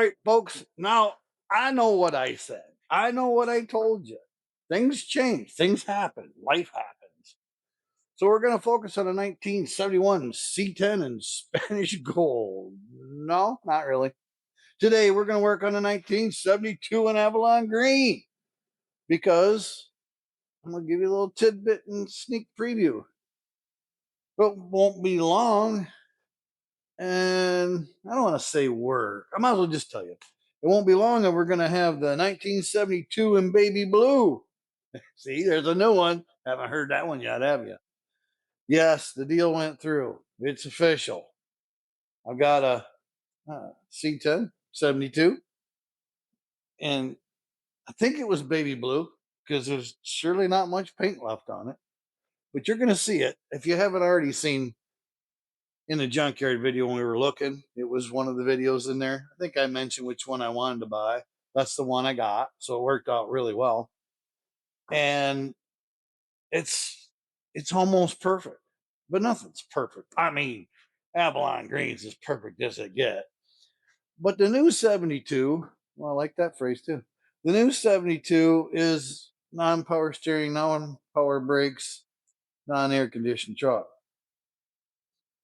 right, folks. Now I know what I said. I know what I told you. Things change. Things happen. Life happens. So we're going to focus on a 1971 C10 in Spanish gold. No, not really. Today we're going to work on a 1972 in Avalon Green because I'm going to give you a little tidbit and sneak preview. But it won't be long. And I don't want to say work. I might as well just tell you. It won't be long and we're going to have the 1972 in baby blue. See, there's a new one. Haven't heard that one yet, have you? Yes, the deal went through. It's official. I've got a C10 72, and I think it was baby blue because there's surely not much paint left on it. But you're going to see it if you haven't already seen in the junkyard video when we were looking. It was one of the videos in there. I think I mentioned which one I wanted to buy. That's the one I got, so it worked out really well. And it's almost perfect, but nothing's perfect. I mean, Avalon Green's as perfect as it get. But the new 72, well, I like that phrase too. The new 72 is non-power steering, non-power brakes, non-air conditioned truck.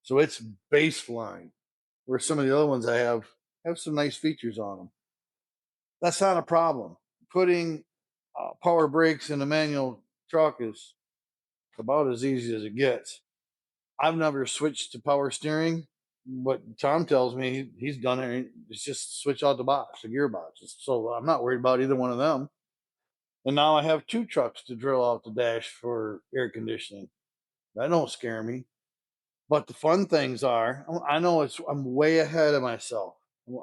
So it's base line, where some of the other ones I have some nice features on them. That's not a problem. Putting power brakes in a manual truck is about as easy as it gets. I've never switched to power steering, but Tom tells me he's done it. It's just switch out the box, the gearbox. So I'm not worried about either one of them. And now I have two trucks to drill out the dash for air conditioning. That don't scare me. But the fun things are, I know I'm way ahead of myself.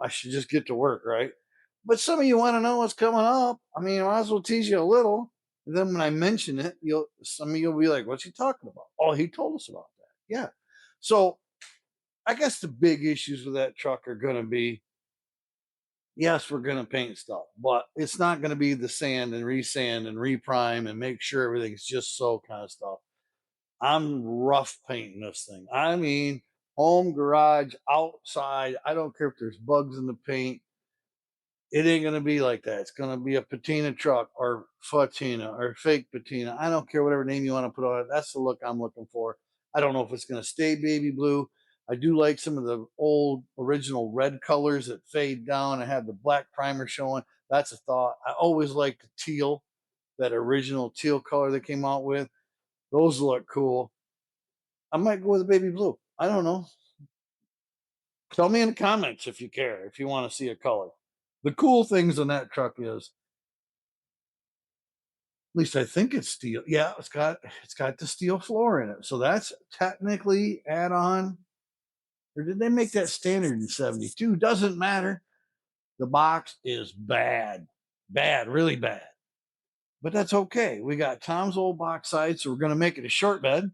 I should just get to work, right? But some of you want to know what's coming up. I mean, I might as well tease you a little. And then when I mention it, some of you will be like, "What's he talking about?" Oh, he told us about that. Yeah. So I guess the big issues with that truck are going to be, yes, we're going to paint stuff, but it's not going to be the sand and resand and reprime and make sure everything's just so kind of stuff. I'm rough painting this thing. I mean, home, garage, outside. I don't care if there's bugs in the paint. It ain't going to be like that. It's going to be a patina truck or fatina or fake patina. I don't care whatever name you want to put on it. That's the look I'm looking for. I don't know if it's going to stay baby blue. I do like some of the old original red colors that fade down and have the black primer showing. That's a thought. I always like the teal, that original teal color they came out with. Those look cool. I might go with a baby blue. I don't know. Tell me in the comments if you care, if you want to see a color. The cool things on that truck is, at least I think it's steel. Yeah, it's got the steel floor in it. So that's technically add-on. Or did they make that standard in 72? Doesn't matter. The box is bad. Bad, really bad. But that's okay. We got Tom's old box side, so we're going to make it a short bed.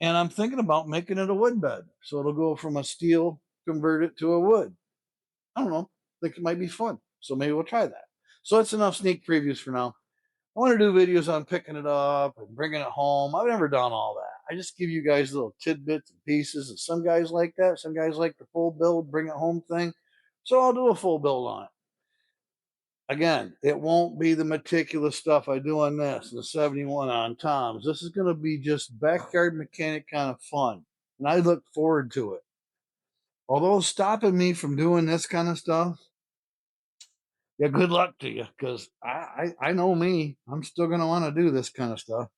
And I'm thinking about making it a wood bed. So it'll go from a steel, convert it to a wood. I don't know. I think it might be fun. So maybe we'll try that. So that's enough sneak previews for now. I want to do videos on picking it up and bringing it home. I've never done all that. I just give you guys little tidbits and pieces. And some guys like that. Some guys like the full build, bring it home thing. So I'll do a full build on it. Again, it won't be the meticulous stuff I do on this, the 71 on Tom's. This is going to be just backyard mechanic kind of fun. And I look forward to it. Although stopping me from doing this kind of stuff, yeah, good luck to you, because I know me. I'm still going to want to do this kind of stuff,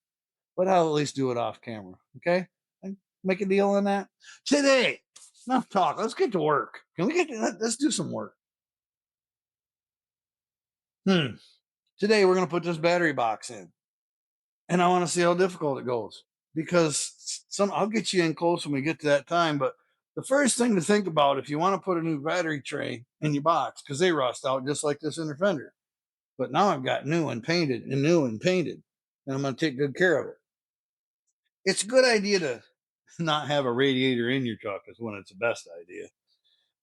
but I'll at least do it off camera. Okay? Make a deal on that. Today, enough talk. Let's get to work. Can we let's do some work. Today, we're going to put this battery box in, and I want to see how difficult it goes, because I'll get you in close when we get to that time, but the first thing to think about if you want to put a new battery tray in your box, because they rust out just like this inner fender. But now I've got new and painted, and I'm going to take good care of it. It's a good idea to not have a radiator in your truck is when it's the best idea.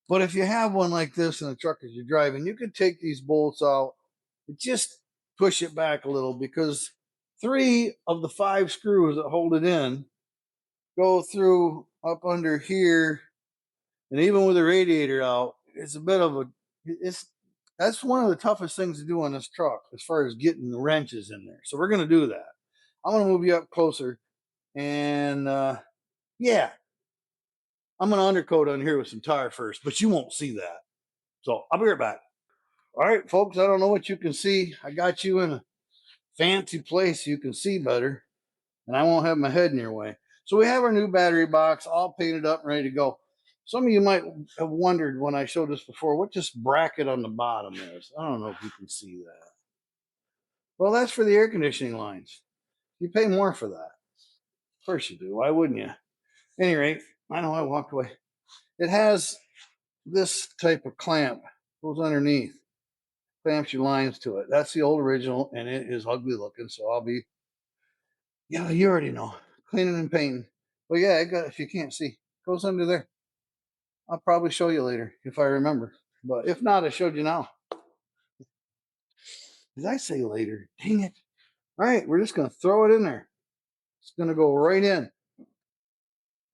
But if you have one like this in the truck as you're driving, you could take these bolts out and just push it back a little, because 3 of the 5 screws that hold it in go through up under here. And even with the radiator out, it's a bit of a, That's one of the toughest things to do on this truck as far as getting the wrenches in there. So we're going to do that. I'm going to move you up closer, and yeah, I'm going to undercoat on here with some tire first, but you won't see that. So I'll be right back. All right, folks, I don't know what you can see. I got you in a fancy place so you can see better, and I won't have my head in your way. So we have our new battery box all painted up and ready to go. Some of you might have wondered when I showed this before what this bracket on the bottom is. I don't know if you can see that. Well, that's for the air conditioning lines. You pay more for that. Of course you do. Why wouldn't you? At any rate, I know I walked away. It has this type of clamp, goes underneath, clamps your lines to it. That's the old original, and it is ugly looking. So I'll be, yeah, you already know, cleaning and painting. But yeah, it got, if you can't see, it goes under there. I'll probably show you later if I remember. But if not, I showed you now. Did I say later? Dang it. All right, we're just going to throw it in there. It's going to go right in.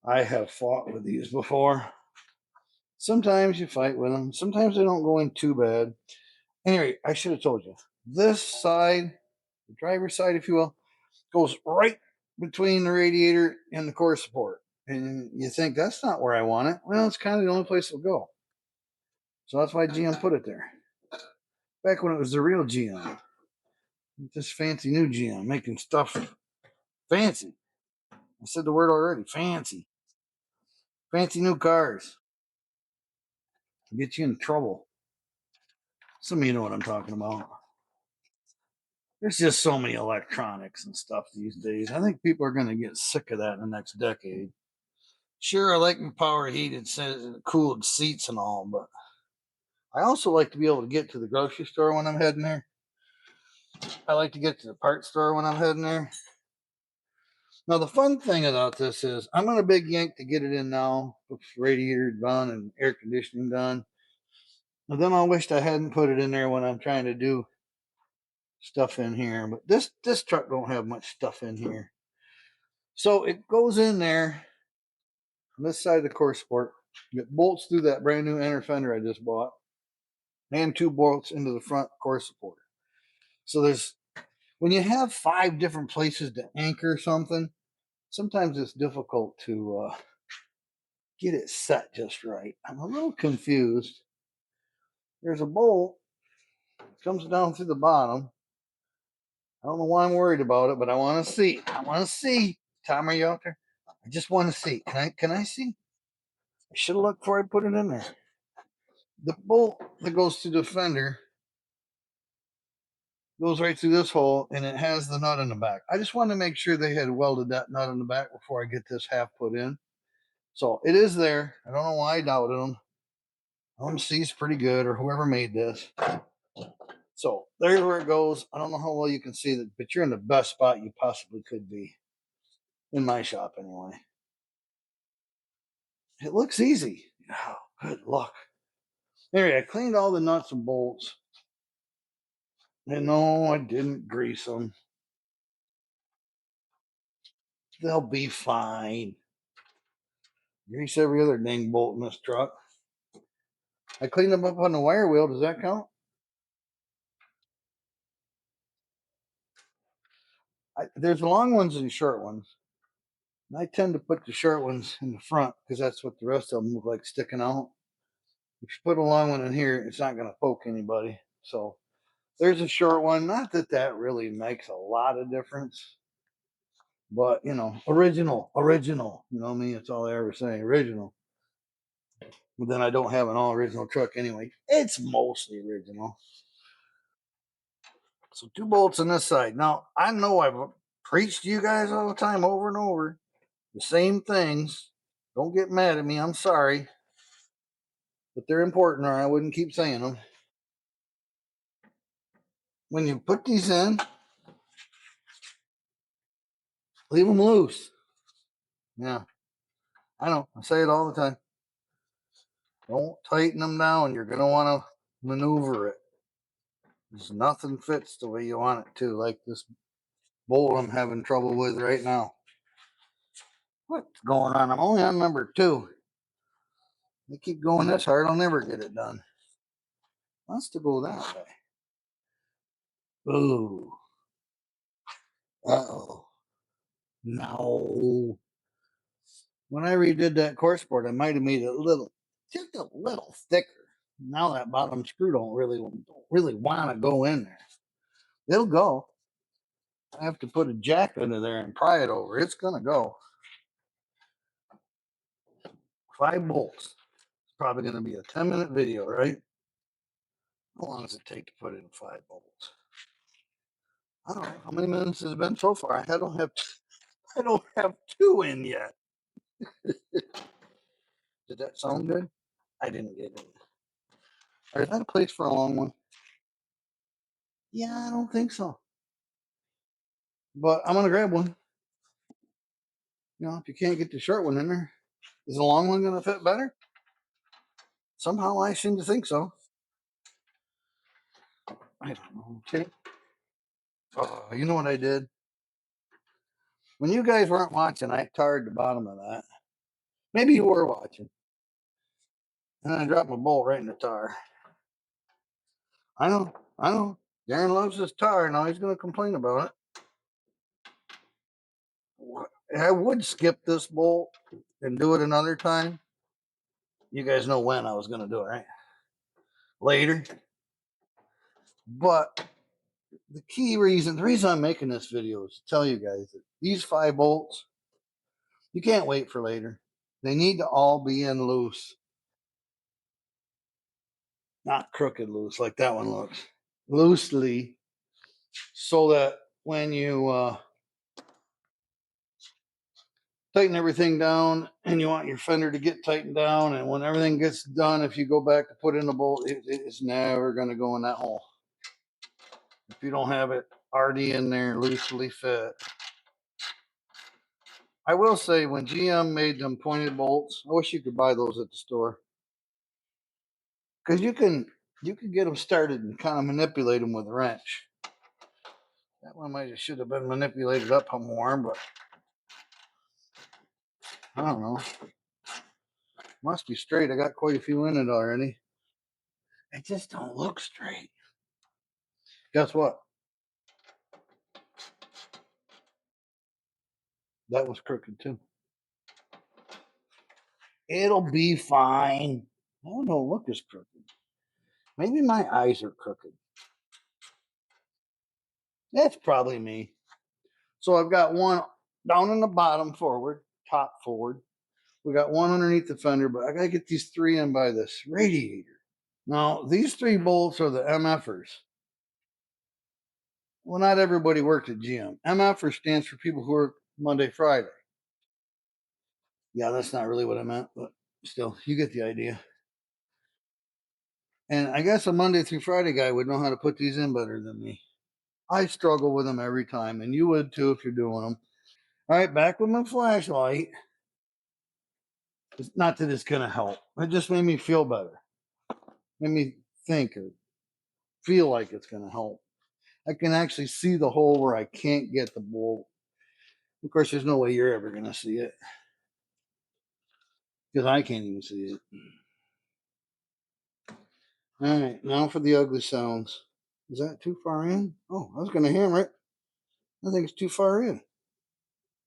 I have fought with these before. Sometimes you fight with them. Sometimes they don't go in too bad. Anyway, I should have told you. This side, the driver's side, if you will, goes right between the radiator and the core support. And you think, that's not where I want it. Well, it's kind of the only place it'll go. So that's why GM put it there. Back when it was the real GM. This fancy new GM making stuff fancy. I said the word already. Fancy. Fancy new cars. Get you in trouble. Some of you know what I'm talking about. There's just so many electronics and stuff these days. I think people are going to get sick of that in the next decade. Sure, I like my power heated, cooled seats and all, but I also like to be able to get to the grocery store when I'm heading there. I like to get to the parts store when I'm heading there. Now, the fun thing about this is I'm on a big yank to get it in now, with radiator done and air conditioning done. And then I wished I hadn't put it in there when I'm trying to do stuff in here. But this truck don't have much stuff in here. So it goes in there on this side of the core support. It bolts through that brand new inner fender I just bought, and 2 bolts into the front core support. So there's, when you have 5 different places to anchor something, sometimes it's difficult to get it set just right. I'm a little confused. There's a bolt comes down through the bottom. I don't know why I'm worried about it, but I want to see. I want to see. Tom, are you out there? I just want to see. Can I see? I should have looked before I put it in there. The bolt that goes through the fender goes right through this hole, and it has the nut in the back. I just wanted to make sure they had welded that nut in the back before I get this half put in. So it is there. I don't know why I doubted them. OMC's pretty good, or whoever made this. So there's where it goes. I don't know how well you can see that, but you're in the best spot you possibly could be. In my shop, anyway. It looks easy. Oh, good luck. Anyway, I cleaned all the nuts and bolts. And no, I didn't grease them. They'll be fine. Grease every other dang bolt in this truck. I cleaned them up on the wire wheel. Does that count? There's long ones and short ones. And I tend to put the short ones in the front because that's what the rest of them look like sticking out. If you put a long one in here, it's not going to poke anybody. So there's a short one. Not that that really makes a lot of difference. But, you know, original. You know what I mean? That's all I ever say, original. But then I don't have an all original truck anyway. It's mostly original. So 2 bolts on this side. Now, I know I've preached to you guys all the time over and over the same things. Don't get mad at me. I'm sorry. But they're important, or I wouldn't keep saying them. When you put these in, leave them loose. Yeah, I know. I say it all the time. Don't tighten them down. You're going to want to maneuver it. There's nothing fits the way you want it to, like this bolt I'm having trouble with right now. What's going on? I'm only on number 2. They keep going this hard, I'll never get it done. Wants to go that way. Ooh. Uh-oh. No. When I redid that course board, I might have made it just a little thicker. Now that bottom screw don't really want to go in there. It'll go. I have to put a jack under there and pry it over. It's gonna go. 5 bolts. It's probably gonna be a 10-minute video, right? How long does it take to put in 5 bolts? I don't know. How many minutes has it been so far? I don't have 2 in yet. Did that sound good? I didn't get it. Or is that a place for a long one? Yeah, I don't think so. But I'm gonna grab one. You know, if you can't get the short one in there, is the long one gonna fit better? Somehow I seem to think so. I don't know. Okay. Oh, you know what I did? When you guys weren't watching, I tarred the bottom of that. Maybe you were watching. And I dropped my bolt right in the tar. I know. Darren loves his tar. Now he's going to complain about it. I would skip this bolt and do it another time. You guys know when I was going to do it, right? Later. But the reason I'm making this video is to tell you guys that these 5 bolts, you can't wait for later. They need to all be in loose. Not crooked loose like that one looks. Loosely, so that when you tighten everything down and you want your fender to get tightened down, and when everything gets done, if you go back to put in the bolt, it's never going to go in that hole. If you don't have it already in there loosely fit. I will say, when GM made them pointed bolts, I wish you could buy those at the store, because you can get them started and kind of manipulate them with a wrench. That one should have been manipulated up more, but I don't know. Must be straight. I got quite a few in it already. It just don't look straight. Guess what? That was crooked too. It'll be fine. I don't know. Look is crooked. Maybe my eyes are crooked. That's probably me. So I've got one down in the bottom forward, top forward. We got one underneath the fender, but I got to get these 3 in by this radiator. Now, these 3 bolts are the MFers. Well, not everybody worked at GM. MFer stands for people who work Monday, Friday. Yeah, that's not really what I meant, but still, you get the idea. And I guess a Monday through Friday guy would know how to put these in better than me. I struggle with them every time, and you would too if you're doing them. All right, back with my flashlight. It's not that it's going to help. It just made me feel better. Made me think or feel like it's going to help. I can actually see the hole where I can't get the bolt. Of course, there's no way you're ever going to see it, because I can't even see it. All right, now for the ugly sounds. Is that too far in? Oh, I was going to hammer it. I think it's too far in.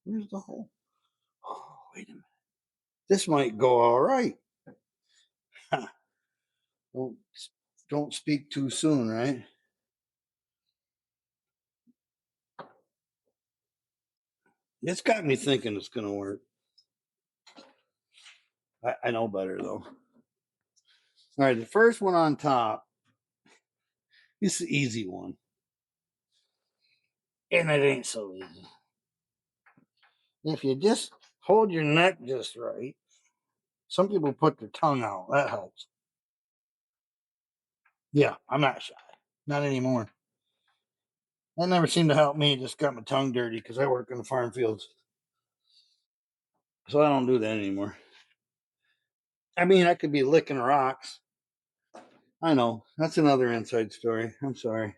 Where's the hole? Oh, wait a minute. This might go all right. don't don't speak too soon, right? It's got me thinking it's going to work. I know better though. All right, the first one on top is the easy one, and it ain't so easy. If you just hold your neck just right. Some people put their tongue out. That helps. Yeah, I'm not shy. Not anymore. That never seemed to help me. It just got my tongue dirty because I work in the farm fields. So I don't do that anymore. I mean, I could be licking rocks. I know. That's another inside story. I'm sorry.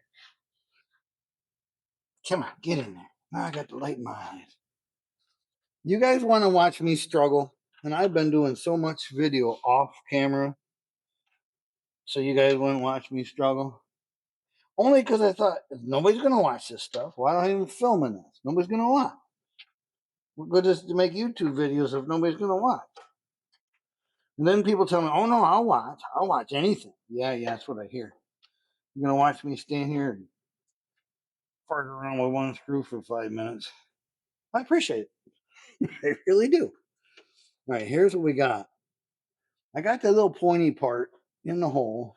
Come on, get in there. Now I got the light in my eyes. You guys want to watch me struggle? And I've been doing so much video off camera. So you guys wouldn't watch me struggle? Only because I thought nobody's gonna watch this stuff. Why don't I even film in this? Nobody's gonna watch. We're good just to make YouTube videos if nobody's gonna watch. And then people tell me, "Oh no, I'll watch. I'll watch anything." Yeah, that's what I hear. You're gonna watch me stand here and fart around with one screw for 5 minutes. I appreciate it. I really do. All right, here's what we got. I got the little pointy part in the hole.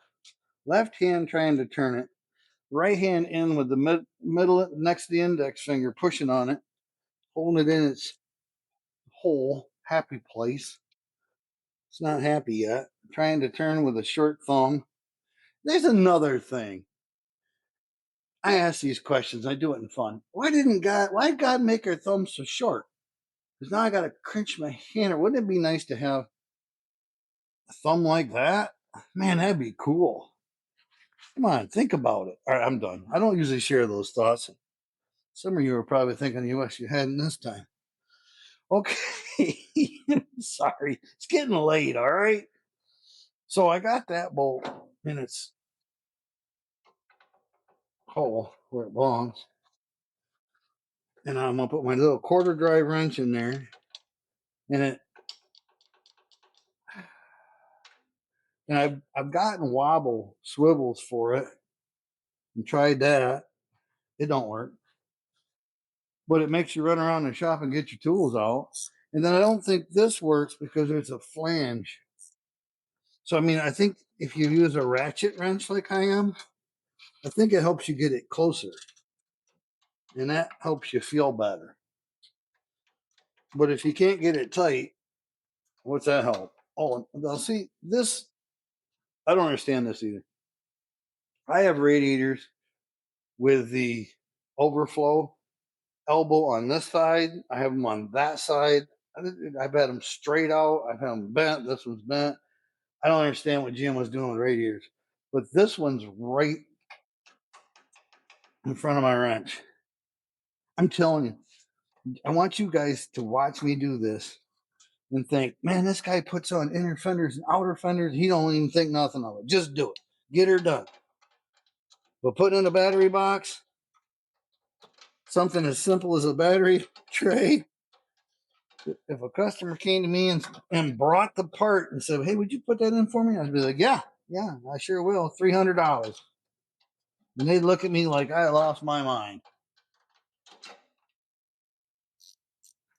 Left hand trying to turn it. Right hand in with the middle next to the index finger pushing on it, holding it in its hole, happy place. It's not happy yet. Trying to turn with a short thumb. There's another thing. I ask these questions. I do it in fun. Why did God make our thumbs so short? Because now I got to clench my hand. Or wouldn't it be nice to have a thumb like that? Man, that'd be cool. Come on, think about it. All right, I'm done. I don't usually share those thoughts. Some of you are probably thinking you wish you hadn't this time. Okay. Sorry. It's getting late, all right? So I got that bolt in its hole where it belongs. And I'm gonna put my little quarter drive wrench in there. And I've gotten wobble swivels for it and tried that. It don't work. But it makes you run around the shop and get your tools out. And then I don't think this works because there's a flange. So I mean, I think if you use a ratchet wrench like I am, I think it helps you get it closer. And that helps you feel better. But if you can't get it tight, what's that help? Oh, now see, this, I don't understand this either. I have radiators with the overflow elbow on this side. I have them on that side. I've had them straight out. I've had them bent. This one's bent. I don't understand what Jim was doing with radiators. But this one's right in front of my wrench. I'm telling you, I want you guys to watch me do this and think, man, this guy puts on inner fenders and outer fenders. He don't even think nothing of it. Just do it. Get her done. But putting in a battery box, something as simple as a battery tray. If a customer came to me and brought the part and said, hey, would you put that in for me? I'd be like, yeah, I sure will. $300. And they'd look at me like I lost my mind.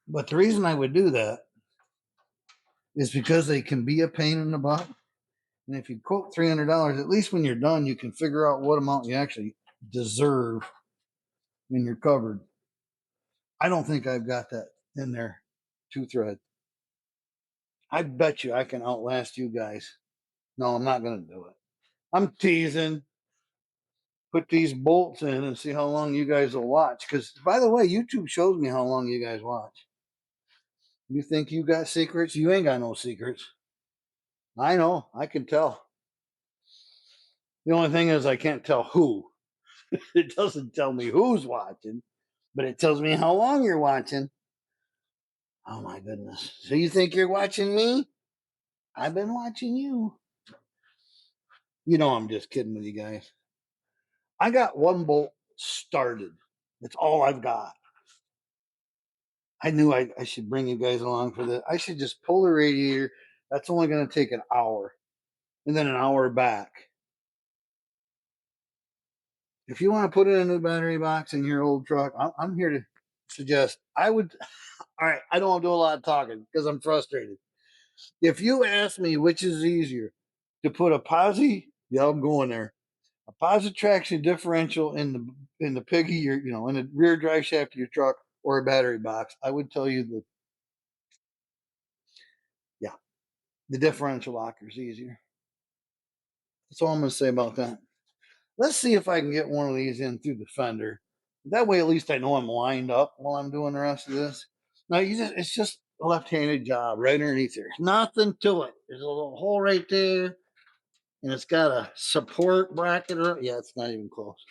But the reason I would do that is because they can be a pain in the butt. And if you quote $300, at least when you're done, you can figure out what amount you actually deserve in your cupboard. I don't think I've got that in there. 2 thread. I bet you I can outlast you guys. No, I'm not going to do it. I'm teasing. Put these bolts in and see how long you guys will watch. Because, by the way, YouTube shows me how long you guys watch. You think you got secrets? You ain't got no secrets. I know. I can tell. The only thing is I can't tell who. It doesn't tell me who's watching, but it tells me how long you're watching. Oh my goodness. So you think you're watching me? I've been watching you. You know I'm just kidding with you guys. I got one bolt started. That's all I've got. I knew I should bring you guys along for this. I should just pull the radiator. That's only going to take an hour and then an hour back. If you want to put in a new battery box in your old truck, I'm here to suggest I would. All right, I don't do a lot of talking because I'm frustrated. If you ask me which is easier to put a posi, yeah, I'm going there. A positive traction differential in the piggy, or in the rear drive shaft of your truck, or a battery box, I would tell you that the differential locker is easier. That's all I'm going to say about that. Let's see if I can get one of these in through the fender. That way, at least I know I'm lined up while I'm doing the rest of this. Now, it's just a left-handed job right underneath there. Nothing to it. There's a little hole right there, and it's got a support bracket. Yeah, it's not even close.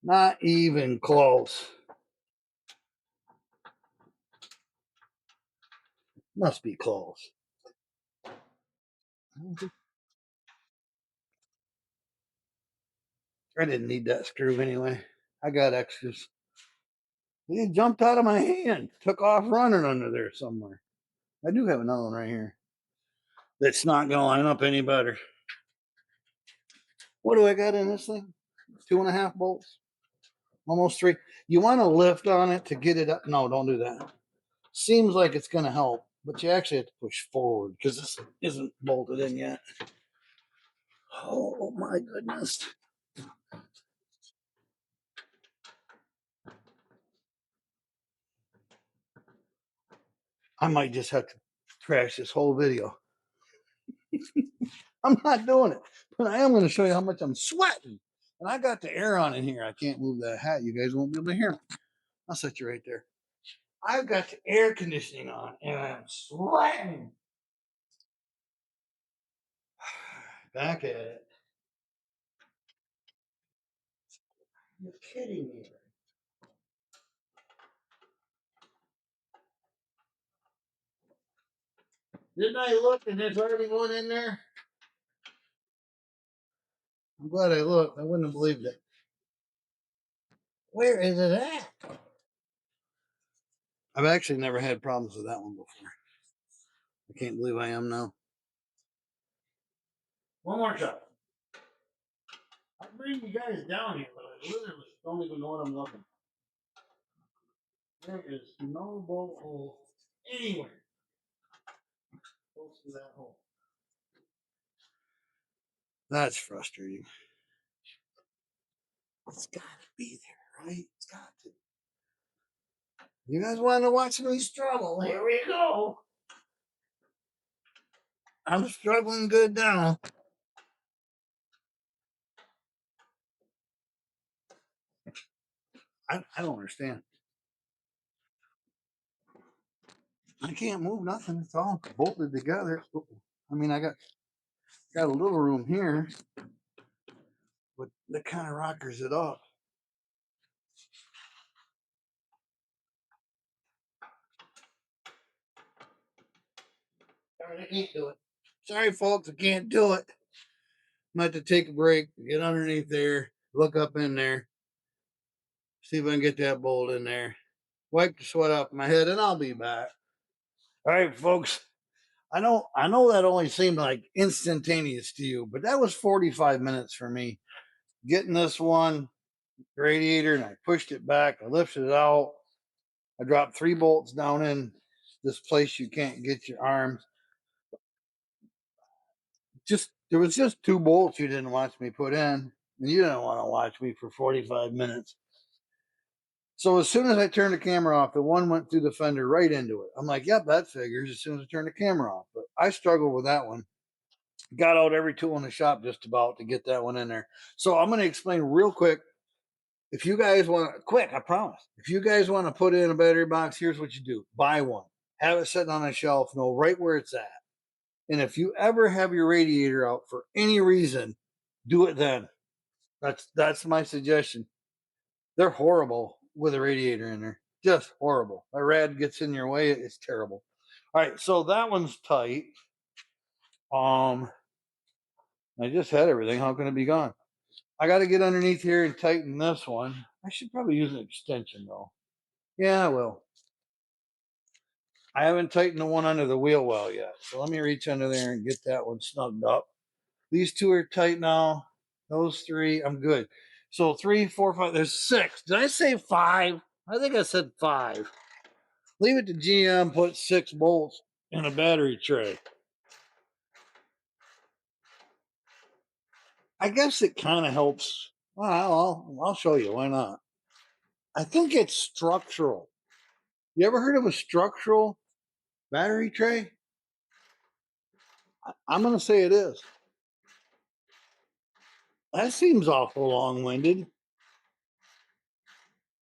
Not even close. Must be close. I didn't need that screw anyway. I got extras. It jumped out of my hand, took off running under there somewhere. I do have another one right here that's not going to line up any better. What do I got in this thing? 2.5 bolts, almost 3. You want to lift on it to get it up. No, don't do that. Seems like it's going to help, but you actually have to push forward because this isn't bolted in yet. Oh my goodness. I might just have to trash this whole video. I'm not doing it, but I am going to show you how much I'm sweating. And I got the air on in here. I can't move that hat. You guys won't be able to hear me. I'll set you right there. I've got the air conditioning on and I'm sweating. Back at it. You're kidding me. Didn't I look and there's already one in there? I'm glad I looked. I wouldn't have believed it. Where is it at? I've actually never had problems with that one before. I can't believe I am now. One more shot. I bring you guys down here, but I literally don't even know what I'm looking for. There is no bolt hole anywhere close to that hole. That's frustrating. It's got to be there, right? It's got to. You guys want to watch me struggle? Here we go. I'm struggling good now. I don't understand. I can't move nothing. It's all bolted together. I mean, I got a little room here, but that kind of rockers it up. Sorry, I can't do it. Sorry, folks, I can't do it. I'm going to have to take a break, get underneath there, look up in there, see if I can get that bolt in there, wipe the sweat off my head, and I'll be back. All right, folks. I know that only seemed like instantaneous to you, but that was 45 minutes for me. Getting this one radiator and I pushed it back, I lifted it out, I dropped 3 bolts down in this place you can't get your arms. Just there was just 2 bolts you didn't watch me put in, and you didn't want to watch me for 45 minutes. So as soon as I turned the camera off, the one went through the fender right into it. I'm like, yep, that figures as soon as I turned the camera off. But I struggled with that one. Got out every tool in the shop just about to get that one in there. So I'm going to explain real quick. If you guys want, quick, I promise. If you guys want to put in a battery box, here's what you do. Buy one. Have it sitting on a shelf, know right where it's at. And if you ever have your radiator out for any reason, do it then. That's my suggestion. They're horrible with a radiator in there. Just horrible. A rad gets in your way, it's terrible. All right, so that one's tight. I just had everything. How can it be gone? I got to get underneath here and tighten this one. I should probably use an extension though. Yeah, I will. I haven't tightened the one under the wheel well yet. So let me reach under there and get that one snugged up. These 2 are tight now. Those 3, I'm good. So 3, 4, 5, there's 6. Did I say 5? I think I said 5. Leave it to GM, put 6 bolts in a battery tray. I guess it kind of helps. Well, I'll show you. Why not? I think it's structural. You ever heard of a structural battery tray? I'm going to say it is. That seems awful long winded.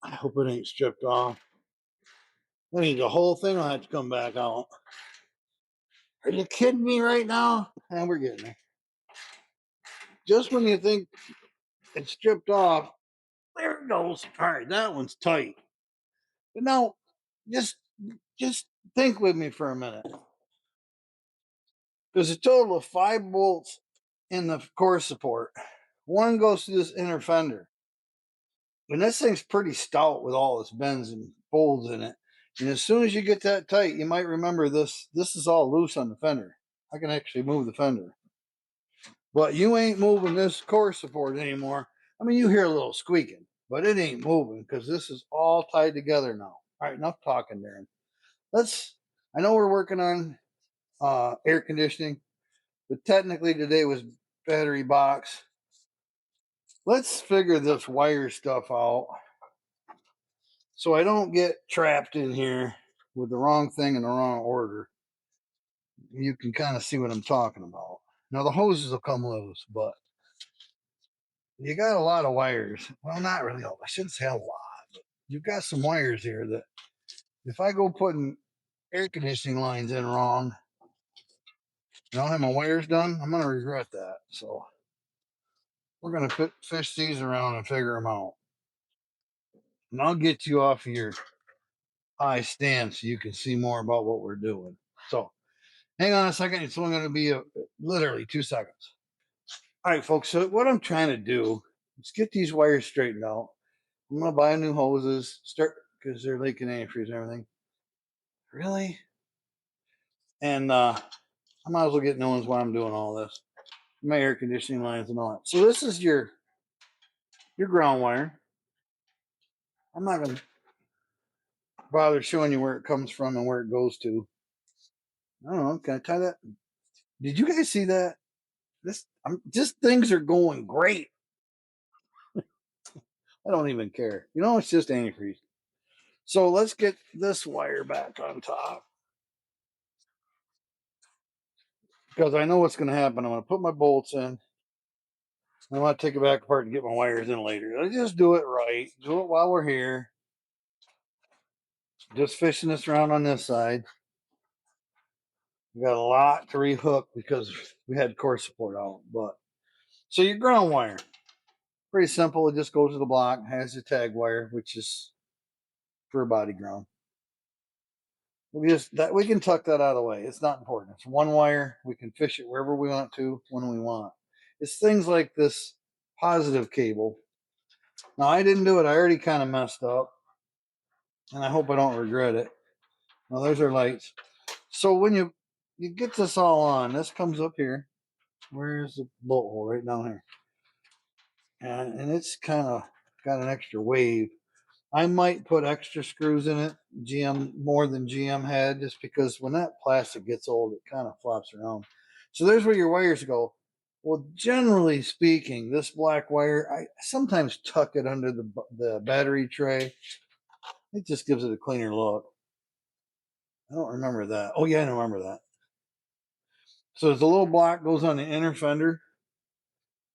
I hope it ain't stripped off. I mean, the whole thing will have to come back out. Are you kidding me right now? And we're getting there. Just when you think it's stripped off, there it goes. All right, that one's tight. But now, just think with me for a minute. There's a total of 5 bolts in the core support. One goes through this inner fender. And this thing's pretty stout with all its bends and folds in it. And as soon as you get that tight, you might remember this. This is all loose on the fender. I can actually move the fender. But you ain't moving this core support anymore. I mean, you hear a little squeaking, but it ain't moving because this is all tied together now. All right, enough talking, Darren. I know we're working on air conditioning, but technically today was battery box. Let's figure this wire stuff out so I don't get trapped in here with the wrong thing in the wrong order. You can kind of see what I'm talking about. Now the hoses will come loose, but you got a lot of wires. Well, not really. I shouldn't say a lot, but you've got some wires here that if I go putting air conditioning lines in wrong, and I don't have my wires done, I'm going to regret that. So we're going to fish these around and figure them out. And I'll get you off of your high stand so you can see more about what we're doing. So hang on a second. It's only going to be literally 2 seconds. All right, folks. So what I'm trying to do is get these wires straightened out. I'm going to buy new hoses, start because they're leaking antifreeze and everything. Really? And I might as well get new ones while I'm doing all this. My air conditioning lines and all that. So this is your ground wire. I'm not going to bother showing you where it comes from and where it goes to. I don't know. Can I tie that? Did you guys see that? Just things are going great. I don't even care. You know, it's just antifreeze. So let's get this wire back on top because I know what's going to happen. I'm going to put my bolts in. I want to take it back apart and get my wires in later. Let's just do it right. Do it while we're here. Just fishing this around on this side. We got a lot to rehook because we had core support out. But so your ground wire, pretty simple. It just goes to the block, has the tag wire, which is for a body ground. We can tuck that out of the way. It's not important. It's one wire. We can fish it wherever we want to, when we want. It's things like this positive cable. Now I didn't do it. I already kind of messed up, and I hope I don't regret it. Now there's our lights. So when you get this all on, this comes up here. Where's the bolt hole? Right down here. And it's kind of got an extra wave. I might put extra screws in it, GM more than GM had, just because when that plastic gets old, it kind of flops around. So there's where your wires go. Well, generally speaking, this black wire, I sometimes tuck it under the battery tray. It just gives it a cleaner look. I don't remember that. Oh yeah, I remember that. So there's a little block goes on the inner fender,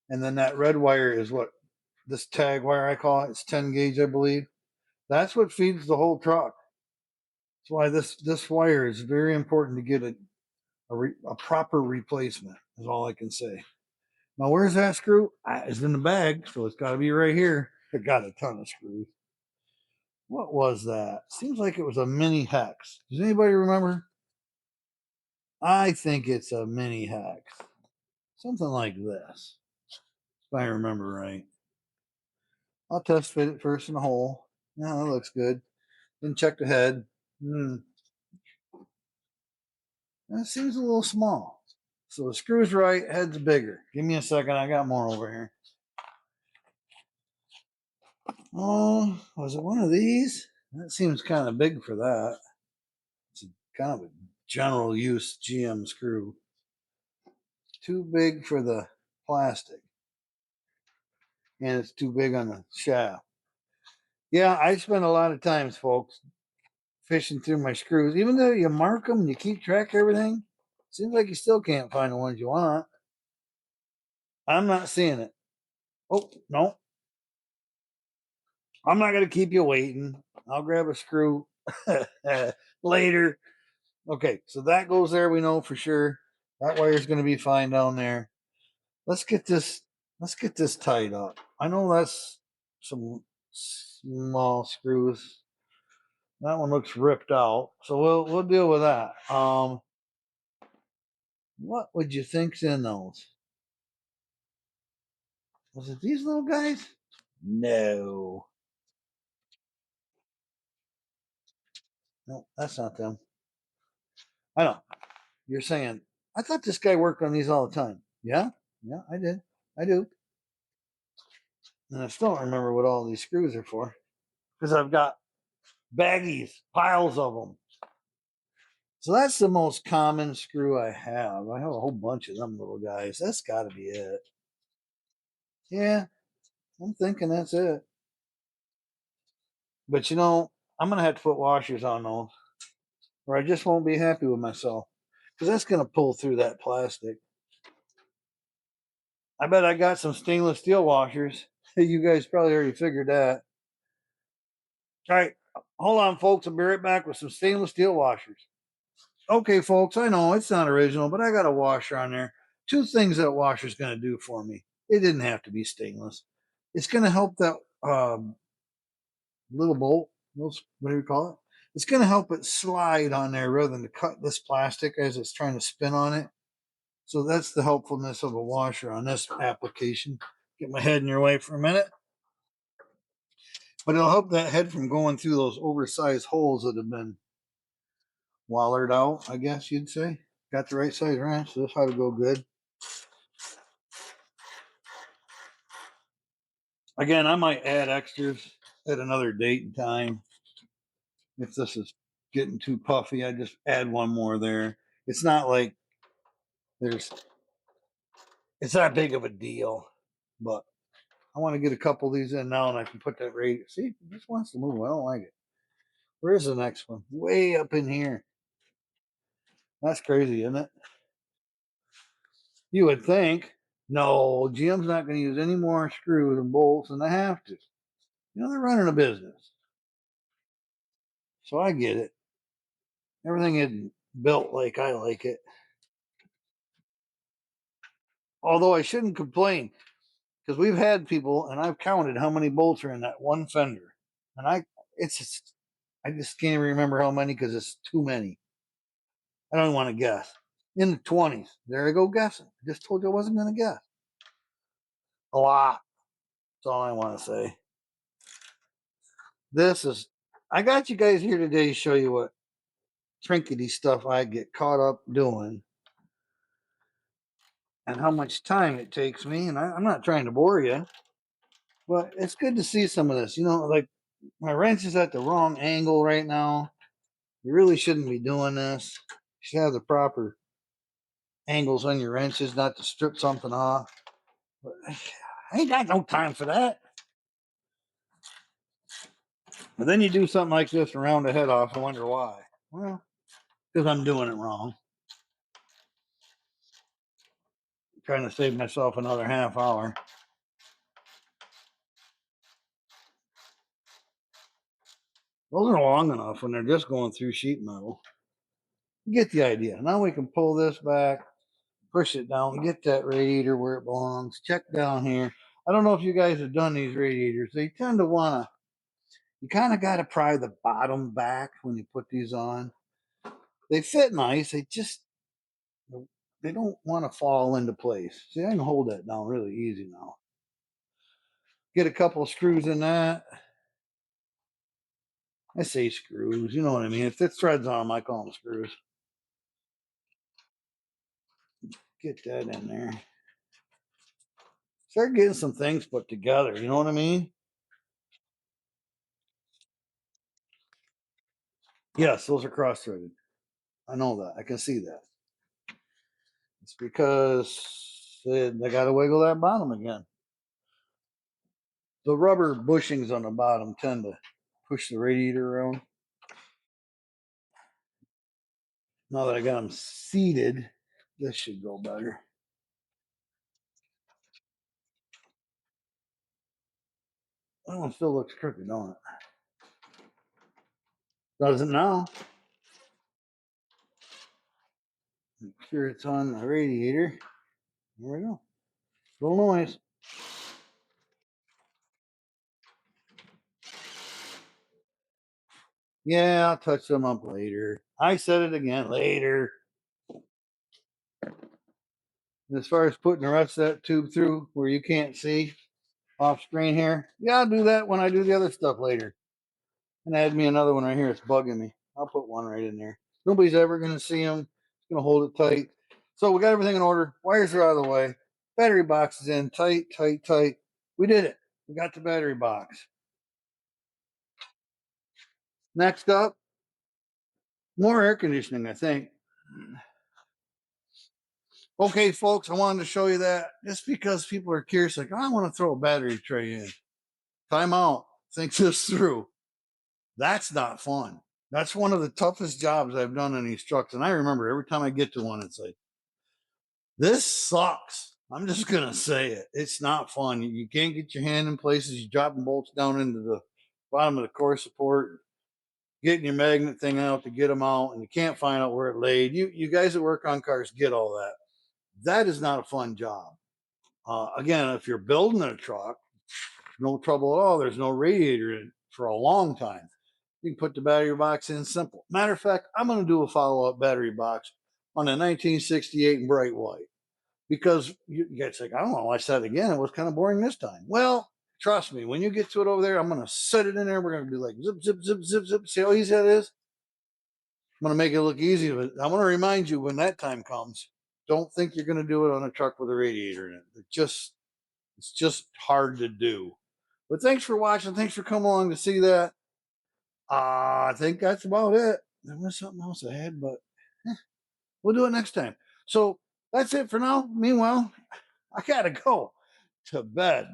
and then that red wire is what this tag wire I call it. It's 10 gauge, I believe. That's what feeds the whole truck. That's why this wire is very important to get a proper replacement. Is all I can say. Now, where's that screw? It's in the bag, so it's got to be right here. It got a ton of screws. What was that? Seems like it was a mini hex. Does anybody remember? I think it's a mini hex. Something like this, if I remember right. I'll test fit it first in the hole. Yeah, that looks good. Then check the head. That seems a little small. So the screw's right, head's bigger. Give me a second, I got more over here. Oh, was it one of these? That seems kind of big for that. It's kind of a general use GM screw. Too big for the plastic. And it's too big on the shaft. Yeah, I spend a lot of times, folks, fishing through my screws. Even though you mark them and you keep track of everything, seems like you still can't find the ones you want. I'm not seeing it. Oh, no. I'm not going to keep you waiting. I'll grab a screw later. Okay, so that goes there. We know for sure that wire's going to be fine down there. Let's get this. Let's get this tied up. I know that's some small screws. That one looks ripped out, so we'll deal with that. What would you think's in those? Was it these little guys? No. No, that's not them. I don't. You're saying, I thought this guy worked on these all the time. Yeah? Yeah, I did. I do. And I still don't remember what all these screws are for. Because I've got baggies, piles of them. So that's the most common screw I have. I have a whole bunch of them little guys. That's got to be it. Yeah, I'm thinking that's it. But I'm going to have to put washers on those, or I just won't be happy with myself. Because that's going to pull through that plastic. I bet I got some stainless steel washers. You guys probably already figured that. All right, hold on, folks. I'll be right back with some stainless steel washers. Okay, folks, I know it's not original, but I got a washer on there. Two things that washer's going to do for me. It didn't have to be stainless. It's going to help that little bolt, what do you call it? It's going to help it slide on there rather than to cut this plastic as it's trying to spin on it. So that's the helpfulness of a washer on this application. Get my head in your way for a minute. But it'll help that head from going through those oversized holes that have been wallered out, I guess you'd say. Got the right size wrench, so this ought to go good. Again, I might add extras at another date and time. If this is getting too puffy, I just add one more there. It's not like it's that big of a deal, but I want to get a couple of these in now and I can put that radiator. See, it just wants to move. I don't like it. Where's the next one? Way up in here. That's crazy, isn't it? You would think. No, GM's not going to use any more screws and bolts than they have to. They're running a business. So I get it. Everything isn't built like I like it. Although I shouldn't complain because we've had people and I've counted how many bolts are in that one fender. And I just can't even remember how many because it's too many. I don't want to guess. In the 20s. There I go guessing. I just told you I wasn't going to guess. A lot. That's all I want to say. I got you guys here today to show you what trinkety stuff I get caught up doing and how much time it takes me. And I'm not trying to bore you, but it's good to see some of this. Like my wrench is at the wrong angle right now. You really shouldn't be doing this. You should have the proper angles on your wrenches, not to strip something off. But I ain't got no time for that. But then you do something like this and round the head off. I wonder why. Well, because I'm doing it wrong. I'm trying to save myself another half hour. Those are long enough when they're just going through sheet metal. You get the idea. Now we can pull this back, push it down, get that radiator where it belongs. Check down here. I don't know if you guys have done these radiators. They tend to want to, you kind of got to pry the bottom back when you put these on. They fit nice. They don't want to fall into place. See, I can hold that down really easy now. Get a couple of screws in that. I say screws, you know what I mean. If there's threads on them, I call them screws. Get that in there. Start getting some things put together, you know what I mean? Yes, those are cross-threaded. I know that. I can see that. It's because they got to wiggle that bottom again. The rubber bushings on the bottom tend to push the radiator around. Now that I got them seated, this should go better. That one still looks crooked, don't it? Doesn't now. Make sure it's on the radiator. There we go. Little noise. Yeah, I'll touch them up later. I said it again later. As far as putting the rest of that tube through where you can't see, off screen here. Yeah, I'll do that when I do the other stuff later. And add me another one right here. It's bugging me. I'll put one right in there. Nobody's ever going to see them. It's going to hold it tight. So we got everything in order. Wires are out of the way. Battery box is in. Tight, tight, tight. We did it. We got the battery box. Next up, more air conditioning, I think. Okay, folks, I wanted to show you that just because people are curious, like, oh, I want to throw a battery tray in. Time out. Think this through. That's not fun. That's one of the toughest jobs I've done in these trucks. And I remember every time I get to one, it's like, this sucks. I'm just going to say it. It's not fun. You can't get your hand in places. You're dropping bolts down into the bottom of the core support, getting your magnet thing out to get them out, and you can't find out where it laid. You guys that work on cars get all that. That is not a fun job. Again, if you're building a truck, no trouble at all. There's no radiator in it for a long time. You can put the battery box in simple. Matter of fact, I'm going to do a follow-up battery box on a 1968 in bright white because you guys think, I don't know, I said it again. It was kind of boring this time. Well, trust me, when you get to it over there, I'm going to set it in there. We're going to be like zip, zip, zip, zip, zip. See how easy that is? I'm going to make it look easy, but I want to remind you when that time comes, don't think you're going to do it on a truck with a radiator in it. It's just hard to do. But thanks for watching. Thanks for coming along to see that. I think that's about it. There was something else ahead, but we'll do it next time. So that's it for now. Meanwhile, I gotta go to bed.